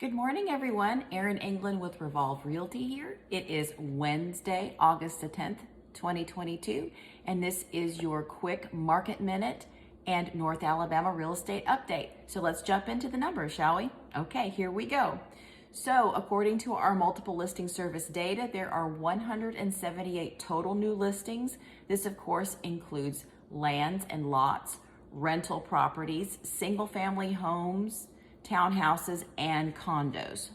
Good morning, everyone. Erin England with Revolve Realty here. It is Wednesday, August the 10th, 2022, and this is your quick market minute and North Alabama real estate update. So let's jump into the numbers, shall we? Okay, here we go. So according to our multiple listing service data, there are 178 total new listings. This, of course, includes lands and lots, rental properties, single family homes, townhouses, and condos.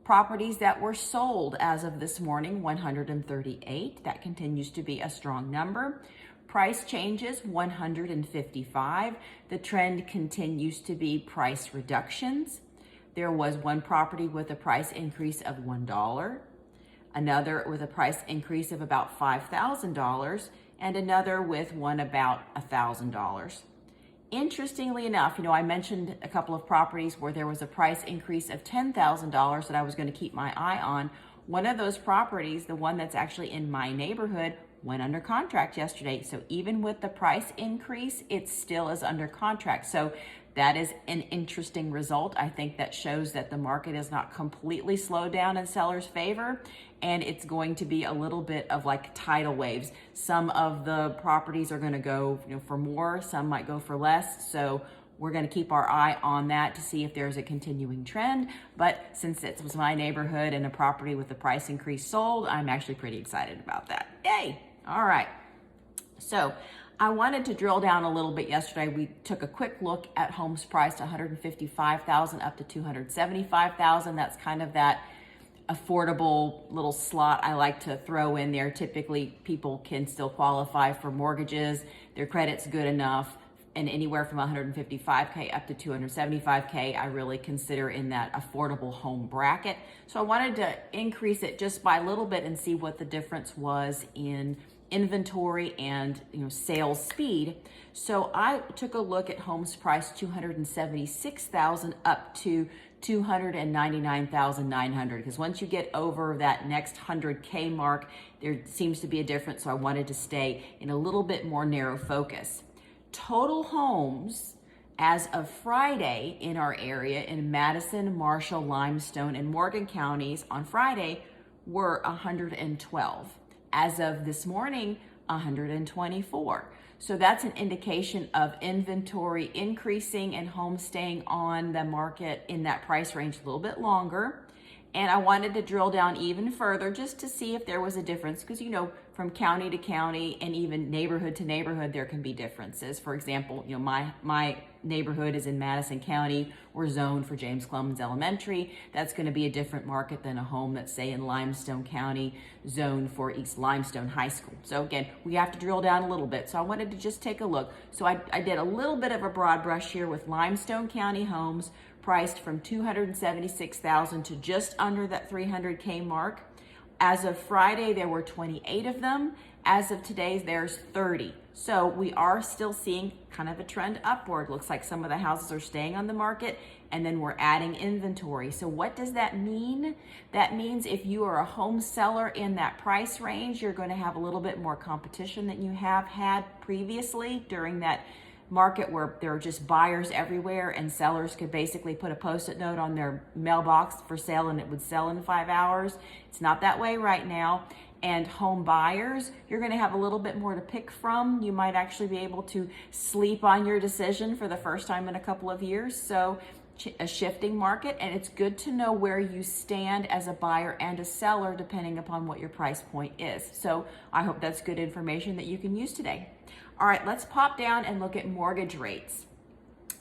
Properties that were sold as of this morning, 138. That continues to be a strong number. Price changes, 155. The trend continues to be price reductions. There was one property with a price increase of $1, another with a price increase of about $5,000, and another with one about $1,000. Interestingly enough, I mentioned a couple of properties where there was a price increase of $10,000 that I was going to keep my eye on. One of those properties, the one that's actually in my neighborhood, went under contract yesterday. So even with the price increase, it still is under contract. So that is an interesting result. I think that shows that the market is not completely slowed down in sellers' favor, and it's going to be a little bit of like tidal waves. Some of the properties are going to go, for more, some might go for less. So we're going to keep our eye on that to see if there's a continuing trend. But since it was my neighborhood and a property with the price increase sold, I'm actually pretty excited about that. Yay! All right. So I wanted to drill down a little bit yesterday. We took a quick look at homes priced $155,000 up to $275,000. That's kind of that affordable little slot I like to throw in there. Typically, people can still qualify for mortgages. Their credit's good enough. And anywhere from 155K up to 275K, I really consider in that affordable home bracket. So I wanted to increase it just by a little bit and see what the difference was in inventory and sales speed. So I took a look at homes priced $276,000 up to $299,900, because once you get over that next 100K mark, there seems to be a difference. So I wanted to stay in a little bit more narrow focus. Total homes as of Friday in our area in Madison, Marshall, Limestone, and Morgan counties on Friday were 112. As of this morning, 124. So that's an indication of inventory increasing and homes staying on the market in that price range a little bit longer. And I wanted to drill down even further just to see if there was a difference, because from county to county and even neighborhood to neighborhood, there can be differences. For example, my neighborhood is in Madison County. We're zoned for James Clemens Elementary. That's going to be a different market than a home that's, say, in Limestone County, zoned for East Limestone High School. So again, we have to drill down a little bit. So I wanted to just take a look. So I did a little bit of a broad brush here with Limestone County homes priced from $276,000 to just under that 300K mark. As of Friday, there were 28 of them. As of today, there's 30. So we are still seeing kind of a trend upward. Looks like some of the houses are staying on the market, and then we're adding inventory. So what does that mean? That means if you are a home seller in that price range, you're going to have a little bit more competition than you have had previously during that market where there are just buyers everywhere and sellers could basically put a post-it note on their mailbox for sale and it would sell in 5 hours. It's not that way right now. And home buyers, you're going to have a little bit more to pick from. You might actually be able to sleep on your decision for the first time in a couple of years. So a shifting market, and it's good to know where you stand as a buyer and a seller depending upon what your price point is. So I hope that's good information that you can use today. All right, let's pop down and look at mortgage rates.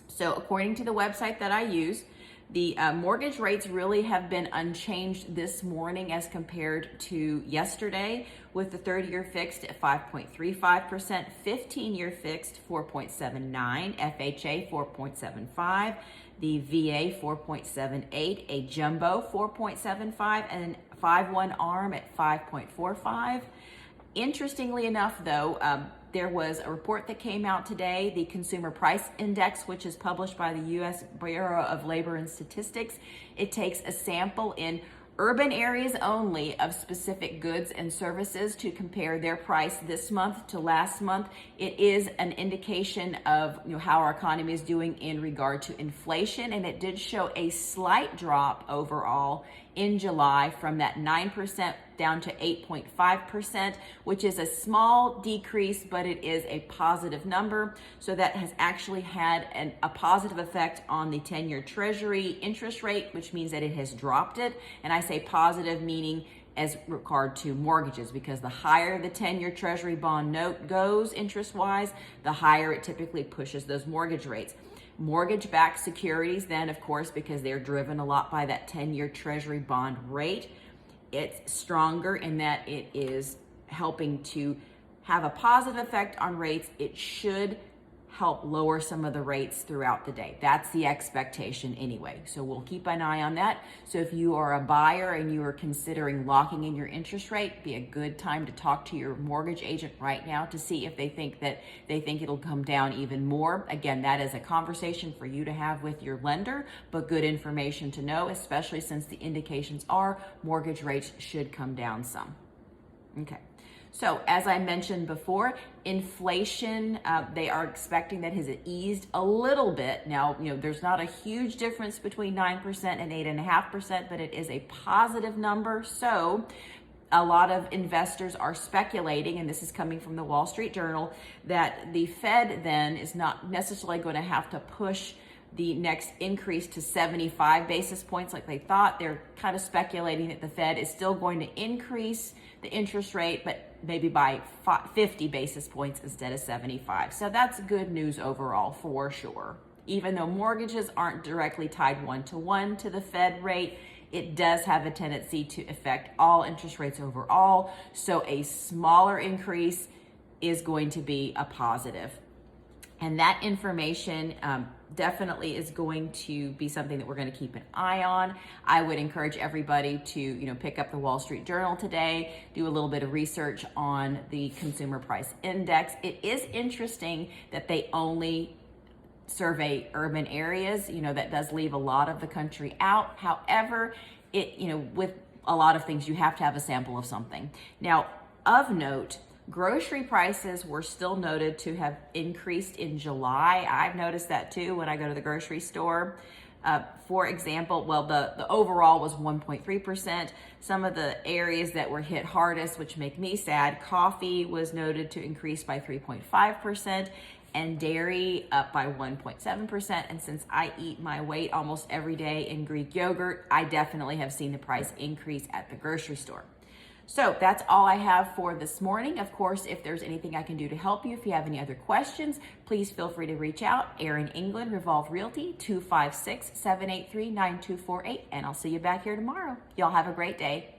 So according to the website that I use, the mortgage rates really have been unchanged this morning as compared to yesterday, with the 30-year fixed at 5.35%, 15-year fixed 4.79%, FHA 4.75%, the VA 4.78%, a jumbo 4.75%, and 5/1 ARM at 5.45%. Interestingly enough, though, there was a report that came out today, the Consumer Price Index, which is published by the U.S. Bureau of Labor and Statistics. It takes a sample in urban areas only of specific goods and services to compare their price this month to last month. It is an indication of how our economy is doing in regard to inflation, and it did show a slight drop overall in July from that 9% down to 8.5%, which is a small decrease, but it is a positive number. So that has actually had a positive effect on the 10-year Treasury interest rate, which means that it has dropped it. And I say positive meaning as regard to mortgages, because the higher the 10-year Treasury bond note goes interest-wise, the higher it typically pushes those mortgage rates. Mortgage-backed securities then, of course, because they're driven a lot by that 10-year Treasury bond rate, it's stronger in that it is helping to have a positive effect on rates. It should help lower some of the rates throughout the day. That's the expectation anyway. So we'll keep an eye on that. So if you are a buyer and you are considering locking in your interest rate, be a good time to talk to your mortgage agent right now to see if they think it'll come down even more. Again, that is a conversation for you to have with your lender, but good information to know, especially since the indications are mortgage rates should come down some. Okay. So as I mentioned before, inflation, they are expecting that has eased a little bit. Now, there's not a huge difference between 9% and 8.5%, but it is a positive number. So a lot of investors are speculating, and this is coming from the Wall Street Journal, that the Fed then is not necessarily going to have to push the next increase to 75 basis points like they thought. They're kind of speculating that the Fed is still going to increase the interest rate, but maybe by 50 basis points instead of 75. So that's good news overall for sure. Even though mortgages aren't directly tied one-to-one to the Fed rate, it does have a tendency to affect all interest rates overall. So a smaller increase is going to be a positive. And that information definitely is going to be something that we're going to keep an eye on. I would encourage everybody to, pick up the Wall Street Journal today, do a little bit of research on the Consumer Price Index. It is interesting that they only survey urban areas. That does leave a lot of the country out. However, with a lot of things, you have to have a sample of something. Now, of note, grocery prices were still noted to have increased in July. I've noticed that too when I go to the grocery store. For example, the overall was 1.3%. Some of the areas that were hit hardest, which make me sad, coffee was noted to increase by 3.5%, and dairy up by 1.7%. And since I eat my weight almost every day in Greek yogurt, I definitely have seen the price increase at the grocery store. So that's all I have for this morning. Of course, if there's anything I can do to help you, if you have any other questions, please feel free to reach out. Erin England, Revolve Realty, 256-783-9248. And I'll see you back here tomorrow. Y'all have a great day.